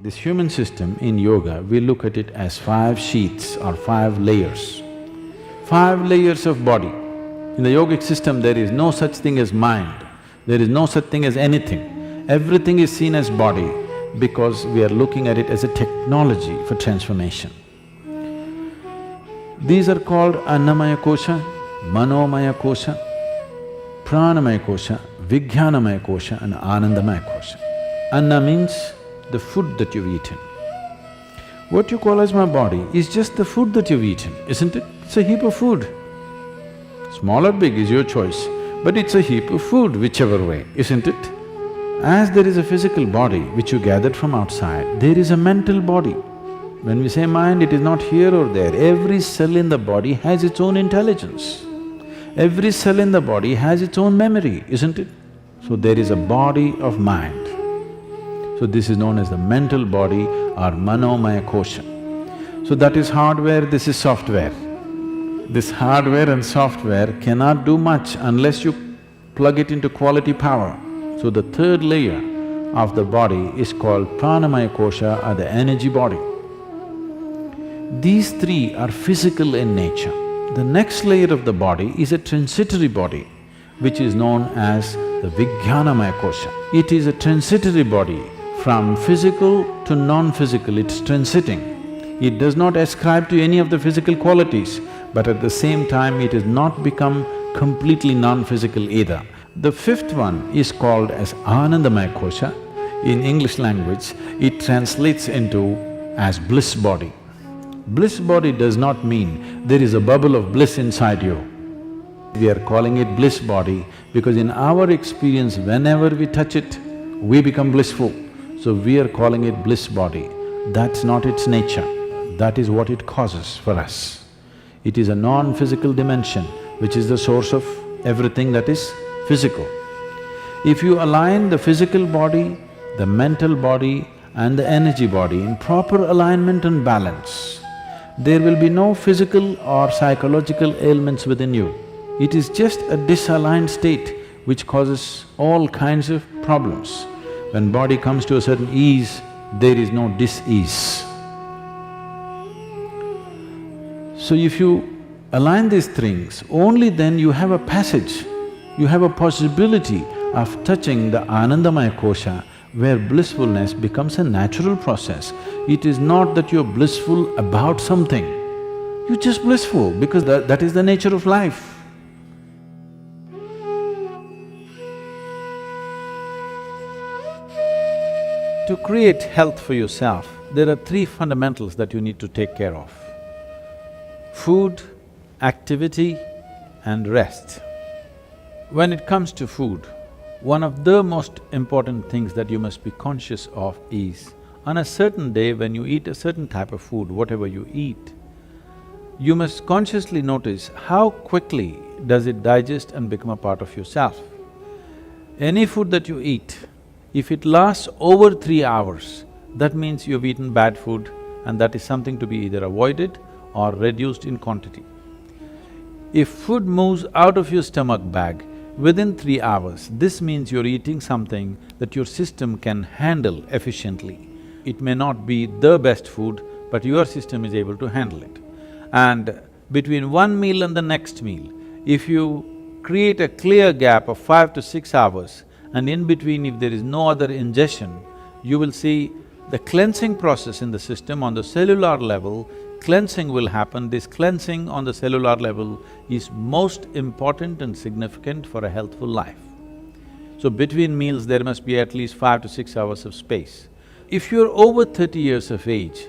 This human system in yoga, we look at it as 5 sheaths or 5 layers. 5 layers of body. In the yogic system, there is no such thing as mind, there is no such thing as anything. Everything is seen as body because we are looking at it as a technology for transformation. These are called Annamaya Kosha, Manomaya Kosha, Pranamaya Kosha, Vijnanamaya Kosha and Anandamaya Kosha. Anna means the food that you've eaten. What you call as my body is just the food that you've eaten, isn't it? It's a heap of food. Small or big is your choice, but it's a heap of food whichever way, isn't it? As there is a physical body which you gathered from outside, there is a mental body. When we say mind, it is not here or there. Every cell in the body has its own intelligence. Every cell in the body has its own memory, isn't it? So there is a body of mind. So this is known as the mental body or Manomaya Kosha. So that is hardware, this is software. This hardware and software cannot do much unless you plug it into quality power. So the third layer of the body is called Pranamaya Kosha or the energy body. These three are physical in nature. The next layer of the body is a transitory body, which is known as the Vijnanamaya Kosha. It is a transitory body. From physical to non-physical, it's transiting. It does not ascribe to any of the physical qualities, but at the same time it has not become completely non-physical either. The fifth one is called as Anandamaya Kosha. In English language, it translates into as bliss body. Bliss body does not mean there is a bubble of bliss inside you. We are calling it bliss body because in our experience, whenever we touch it, we become blissful. So we are calling it bliss body. That's not its nature, that is what it causes for us. It is a non-physical dimension which is the source of everything that is physical. If you align the physical body, the mental body and the energy body in proper alignment and balance, there will be no physical or psychological ailments within you. It is just a disaligned state which causes all kinds of problems. When body comes to a certain ease, there is no dis-ease. So if you align these things, only then you have a passage, you have a possibility of touching the Anandamaya Kosha, where blissfulness becomes a natural process. It is not that you're blissful about something, you're just blissful because that is the nature of life. To create health for yourself, there are 3 fundamentals that you need to take care of: food, activity and rest. When it comes to food, one of the most important things that you must be conscious of is, on a certain day when you eat a certain type of food, whatever you eat, you must consciously notice how quickly does it digest and become a part of yourself. Any food that you eat, if it lasts over 3 hours, that means you've eaten bad food and that is something to be either avoided or reduced in quantity. If food moves out of your stomach bag within 3 hours, this means you're eating something that your system can handle efficiently. It may not be the best food, but your system is able to handle it. And between one meal and the next meal, if you create a clear gap of 5 to 6 hours, and in between if there is no other ingestion, you will see the cleansing process in the system on the cellular level, cleansing will happen. This cleansing on the cellular level is most important and significant for a healthful life. So between meals there must be at least 5 to 6 hours of space. If you're over 30 years of age,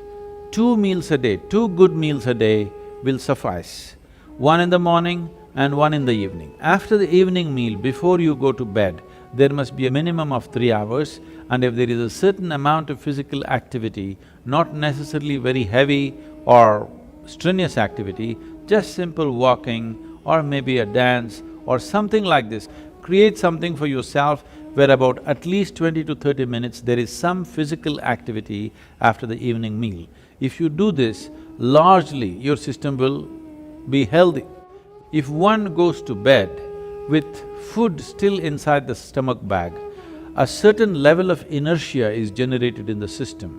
2 meals a day, 2 good meals a day will suffice. One in the morning and one in the evening. After the evening meal, before you go to bed, there must be a minimum of 3 hours, and if there is a certain amount of physical activity, not necessarily very heavy or strenuous activity, just simple walking or maybe a dance or something like this, create something for yourself where about at least 20 to 30 minutes there is some physical activity after the evening meal. If you do this, largely your system will be healthy. If one goes to bed with food still inside the stomach bag, a certain level of inertia is generated in the system.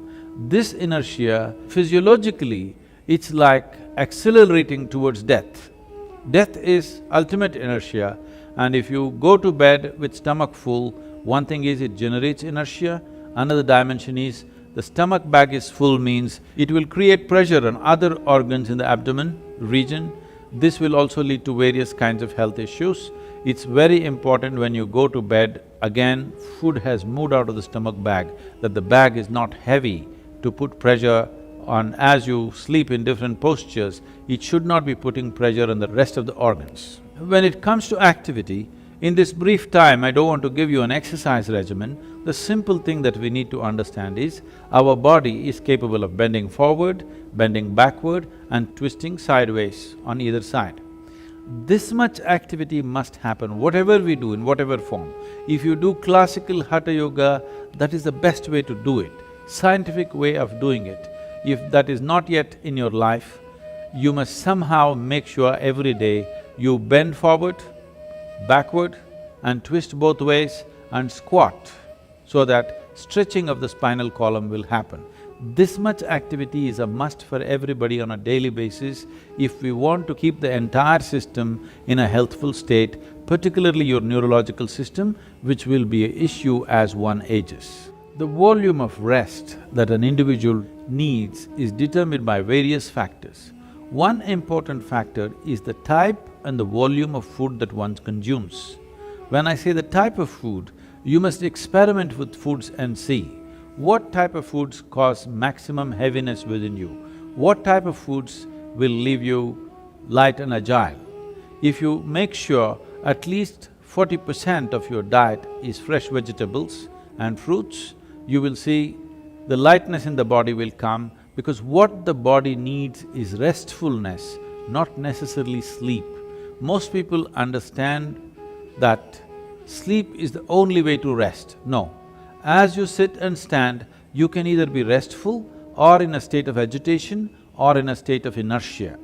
This inertia, physiologically, it's like accelerating towards death. Death is ultimate inertia, and if you go to bed with stomach full, one thing is it generates inertia, another dimension is the stomach bag is full means it will create pressure on other organs in the abdomen region. This will also lead to various kinds of health issues. It's very important when you go to bed, again, food has moved out of the stomach bag, that the bag is not heavy to put pressure on. As you sleep in different postures, it should not be putting pressure on the rest of the organs. When it comes to activity, in this brief time, I don't want to give you an exercise regimen. The simple thing that we need to understand is, our body is capable of bending forward, bending backward and twisting sideways on either side. This much activity must happen, whatever we do, in whatever form. If you do classical hatha yoga, that is the best way to do it, scientific way of doing it. If that is not yet in your life, you must somehow make sure every day you bend forward, backward and twist both ways and squat, so that stretching of the spinal column will happen. This much activity is a must for everybody on a daily basis if we want to keep the entire system in a healthful state, particularly your neurological system, which will be an issue as one ages. The volume of rest that an individual needs is determined by various factors. One important factor is the type and the volume of food that one consumes. When I say the type of food, you must experiment with foods and see what type of foods cause maximum heaviness within you, what type of foods will leave you light and agile. If you make sure at least 40% of your diet is fresh vegetables and fruits, you will see the lightness in the body will come, because what the body needs is restfulness, not necessarily sleep. Most people understand that sleep is the only way to rest. No. As you sit and stand, you can either be restful or in a state of agitation or in a state of inertia.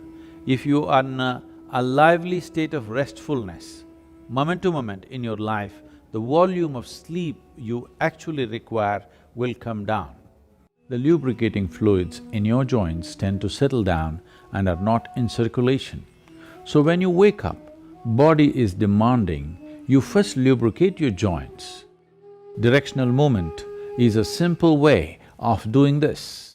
If you are in a lively state of restfulness, moment to moment in your life, the volume of sleep you actually require will come down. The lubricating fluids in your joints tend to settle down and are not in circulation. So when you wake up, body is demanding, you first lubricate your joints. Directional movement is a simple way of doing this.